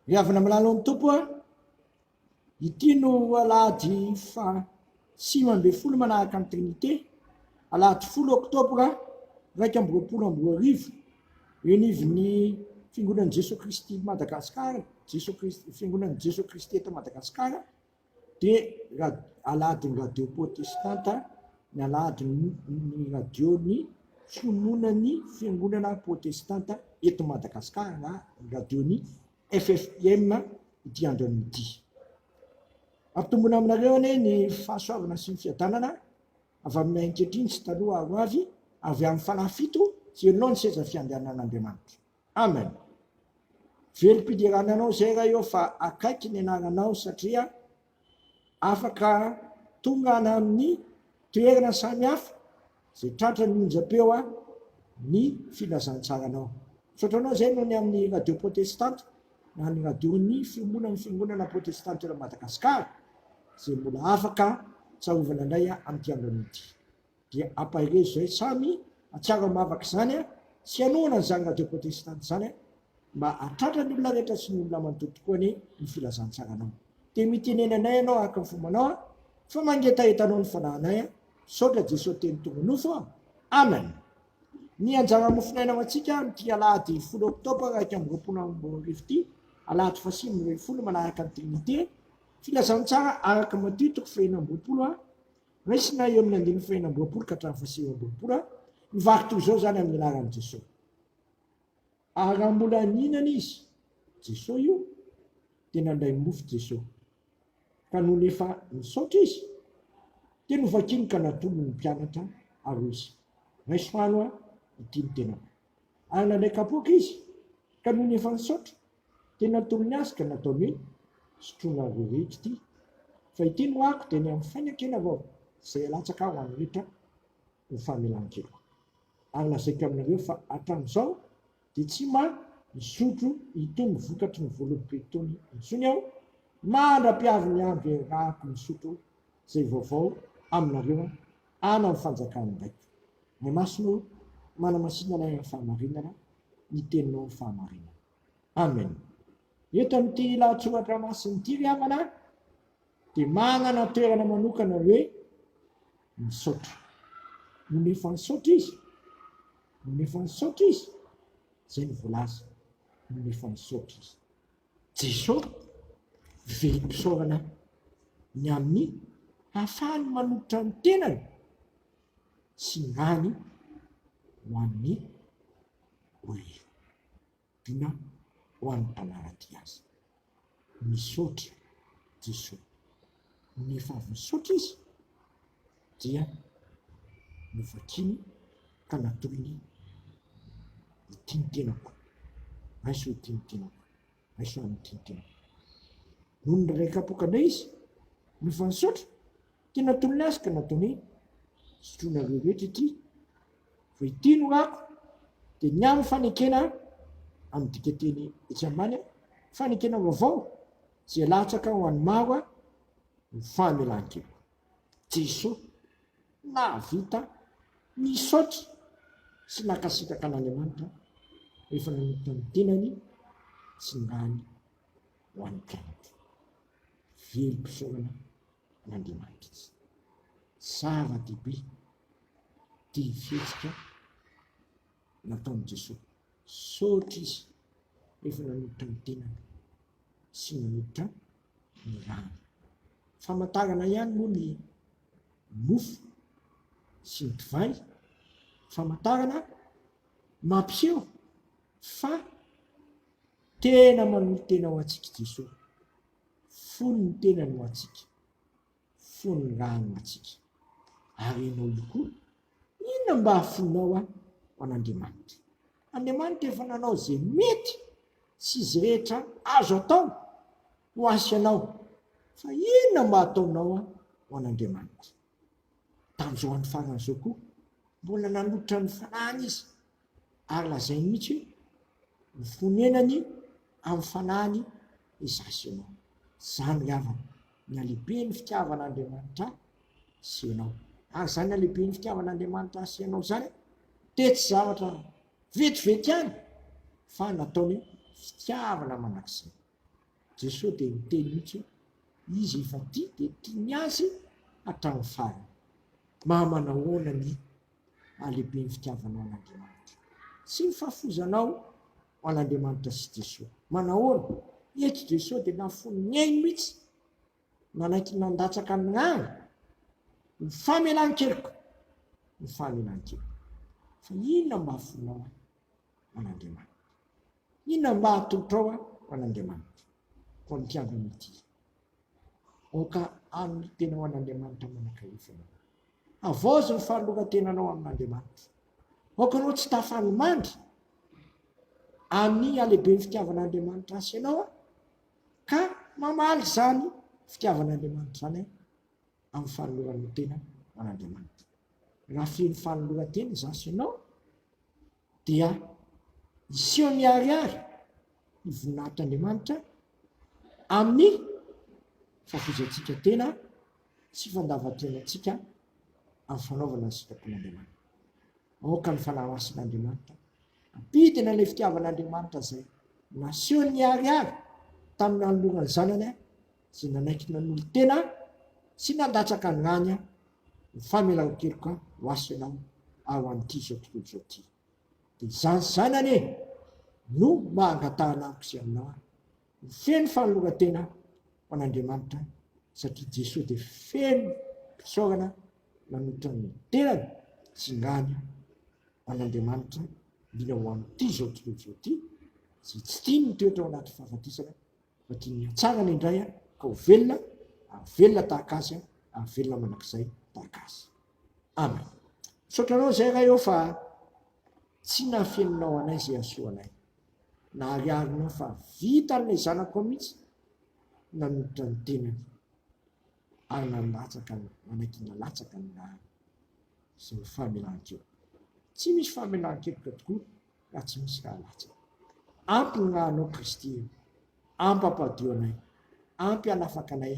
riavana milalo amin'ny tompo a ity no alahady fa 5 manahaka ny trinité alahady 10 oktobra 2022 eniviny fiangonan'i Jesosy Kristy Madagasikara fiangonan'i Jesosy Kristy eto Madagasikara dia alahady ny radio protestanta ny alahady ny radiony fiononan'ny fiangonana protestanta eto Madagasikara na radiony FFM ity andro amin'ity. Ampitombona aminareo ane ny fahasoavana sy ny fiadanana avy amin'ny ankehitriny sy taloha ho avy amin'ny fanafito sy erinao ny seza fiandehanan'Andriamanitra. Amen. Velom-pidirana anao zay raha eo fa akaiky ny anaranao satria afaka tongana amin'ny toerana samihafa zay tratra ny onjam-peo ny filazantsaranao. Sotranao zay no ny amin'ny radio protestante na ny radiony fiangonana protestante eto Madagasikara zay mbola afaka tsarovana indray amin'ity andro an'ity. Dia ampahirezo zay samy atsiaro mavaka zany sy anoana zany radio protestante zany mba atratra ny olona rehetra sy ny olona manontolo koa ny filazantsaranao. Dia mitenenanay ianao araka ny fombanao fa mangetahetanao ny fanahinay saotra Jesosy teny tomonofo. Amen. Ny anjara mofinaina antsika amin'ity alahady 10 oktobra 2022 ity alahady fa 5 manahaka ny trinité filazantsara araka matitoko fahina-mboapolo raisina eo amin'ny andiny fahina-mboapolo ka hatramin'ny fahasivam-boapolo mivaky toy izao zany amin'ny anaran'i Jesosy. Raha mbola ninana izy Jesosy io dia nandray mofo Jesosy ka noho nefa nisaotra izy dia novakiny ka natolo ny mpianatra ary izy raisoano ity ny tenako. Ary nandray kapoaka izy ka noho nefa nisaotra dia natolo ny azy ka natao hoe sotroina rehetra ity fa ity no ako dia ny amin'ny fainakena avao izay alatsaka ho an'ny rehetra ny famelan-keloko. Ary lazaiko aminareo fa hatramin'izao dia tsy misotro itony vokatry ny voaloboka itony intsony aho mandra-piavy ny andro rahako misotro zay vaovao aminareo ana amin'ny fanjakany baiko. Ny masino manamasinana amin'ny fahamarinana ny teninao amin'ny fahamarinana. Amen. Eto amin'ity lahatsoratra masiny ity ry havana dia manana toerana manokana hoe misaotra. No nefa nisaotra izy zay ny voalaza no nefa nisaotra izy. Jesosy velom-pisaorana ny amin'ny hahafahany manolotra ny tenany sy ngany ho an'ny olona dina ho an'ny mpanaraty azy. Misaotra Jesosy nefa avy nisaotra izy dia novakiny ka natolony ity ny tenako raiso ity ny tenako raiso amin'ity ny tenako. Noho ny ray kapokandray izy nefa nisaotra dia natolony azy ka nataony sotroina rehetra ity fa ity no rako dia ny amin'ny fanekena amin'ny dikateny etsy ambany fanekena vaovao zay latsaka ho an'ny maro ny famelan-keloko. Jesosy navita nisaotra sy nakasitraka an'Andriamanitra rehefa nanomboka ny tenany sy ngany ho an'ny mpianatra. Velom-pisaorana an'Andriamanitra izy. Zava-dehibe tia fihetsika nataon'i Jesosy. Saotra izy rehefa nanomboka ny tenany sy nanomboka ny rano. Famantarana ihany moa ny mofo sy ny divay. Famantarana mampiseho fa tena manolo tena ho antsika Jesosy. Fony ny tenany ho antsika, fony ny rano ho antsika. Ary ianao io koa inona mba hafonao ho an'Andriamanitra. Andriamanitra efa nanao zay mety sy izy rehetra azo atao ho asy anao, fa inona mba ataonao ho an'Andriamanitra. Tamin'izao andro faran'izao koa mbola nanolotra ny fanahiny izy ary lazay mihitsy ny fonenany amin'ny fanahiny izasy ianao. Zany ry havana ny alehibe ny fitiavan'Andriamanitra sy ianao. Ary zany alehibe ny fitiavan'Andriamanitra sy ianao zany dia tsy zavatra vetivety ihany fa nataony fitiavana manakizay. Jesosy dia miteny mihitsy izy efa tia dia tiany azy hatramin'ny farany. Manahoana ny alehibe ny fitiavanao an'Andriamanitra sy ny fahafozanao ho an'Andriamanitra sy Jesosy. Manahoana? Eto Jesosy dia nafony ny ainy mihitsy nanaiky nandatsaka ny gn'any ny famelan-keloka, ny famelan-keloka. Fa inona mba hafonao an'Andriamanitra? Inona mba hatotrao an'Andriamanitra? Ko mitiavana ity. Oka amin'ny tena ho an'Andriamanitra manakahifana. Avozo ny fahaloka-tenanao amin'Andriamanitra. Okanao tsy tafany mandry amin'ny alehibe ny fitiavan'Andriamanitra asy ianao ka mamaly zany fitiavan'Andriamanitra zany amin'ny fanoloran'ny tena an'Andriamanitra. Raha feno fanoloran-tena zasy ianao dia iseho miariary ny voninahitr'Andriamanitra amin'ny fahafozantsika tena sy fandavan-tenantsika amin'ny fanaovana ny sitrapon'Andriamanitra. Aoka ny fanahy masin'Andriamanitra ampidina ilay fitiavan'Andriamanitra zay naseho niariary tamin'ny nanolorany zanany zay nanaiky nanolo tena sy nandatsaka ny gnany ny famelan-keloka ho aso ianao ao an'ity zao tontolo zao ty. Dia izany zanany no mahangatahana amiko sy aminao ny feno fanoloran-tena ho an'Andriamanitra satria Jesosy dia feno fisaorana manolotra ny tenany sy ngany ho an'Andriamanitra indrindra ho amin'ity zao tontolo zao ty. Zay tsy tiany mitoetra ao anaty fahafatesana fa tiany hatsarana indray ka ho velona, velona tahaka azy, velona manakizay tahaka azy. Amen. Sotranao zay raha eo fa tsy nafeninao anay zay asoanay, nahariarinao fa vita n'ilay zanako mihitsy nanolotra ny tenany ary nalatsaka manaiky nalatsaka ny zay famelan-keloka. Tsy misy famelan-keloka tokoa raha tsy misy raha latsaka. Ampy ny gnanao Kristy, ampy ampadio anay, ampy anafaka anay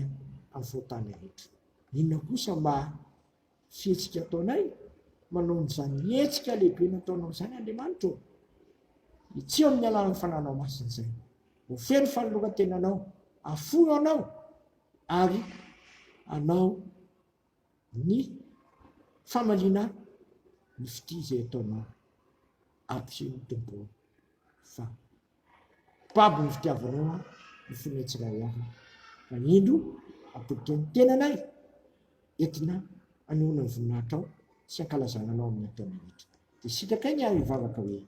amin'ny fahotany rehetra. Inona kosa mba fihetsika ataonay manao n'izany hetsika lehibe nataonao zany Andriamanitra? Itseo amin'ny alalan'ny fananao masina zay ho feno fanoloran-tenanao, afono anao ary anao ny famalina ny fity zay ataonao. Ampy ny tompo fa babo ny fitiavanao ny finetsirahay avy fa indro ampitotra ny tenanay entina anehoana ny voninahitra ao sy ankalazananao amin'ny ataona rehetra. Dia sitraka ny ary hivavaka hoe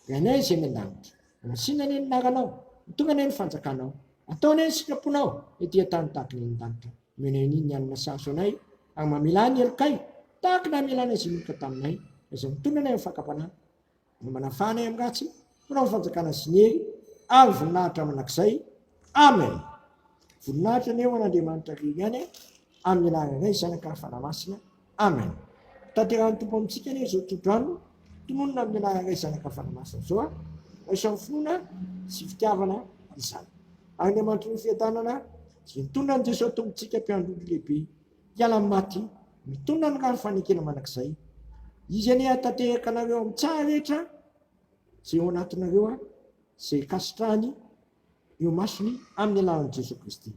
rainay zay ny an-danitra, manasiana ny naranao, mitonga ny fanjakanao, ataonay ny sitraponao ety an-tany tahaka ny an-danitra. Menay ny anina saso anay ary mamela ny elokay tahaka na hamelana izay moloka taminay izay mitondra anay amin'ny fakapanahy no manafanay amin'ny ratsy manao ny fanjakana sy ny hery ary voninahitra manakizay. Amen. Voninahitra ny eo an'Andriamanitra ry ihany amin'ny anarana iray zanaka fanahy masina. Amen. Tanterahany tompo amintsika ny zao todrano tononona amin'ny anarana iray zanaka fanahy masina zao isan'ny finoana sy fitiavana izany. Andriamanitra ny fiadanana sy mitondra ny Jesosy tompontsika mpiandroly lehibe hiala amin'ny maty mitondra ny rano fanekena manakizay. Izy ane hatanteraka anareo amin'ny tsara rehetra zay eo anatinareo zay kasitrahany eo masony amin'ny alalan'i Jesosy Kristy.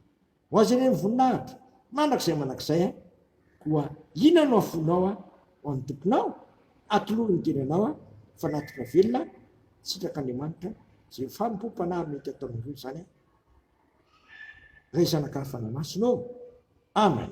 Ho azy ane ny voninahitra mandrakizay manakizay koa inona no afonao ho an'ny tomponao atolory ny tenanao fa natika velona sitrak'Andriamanitra zay fanompo-panahy mety ataonareo zany ray zanaka fanahy masina. Amen.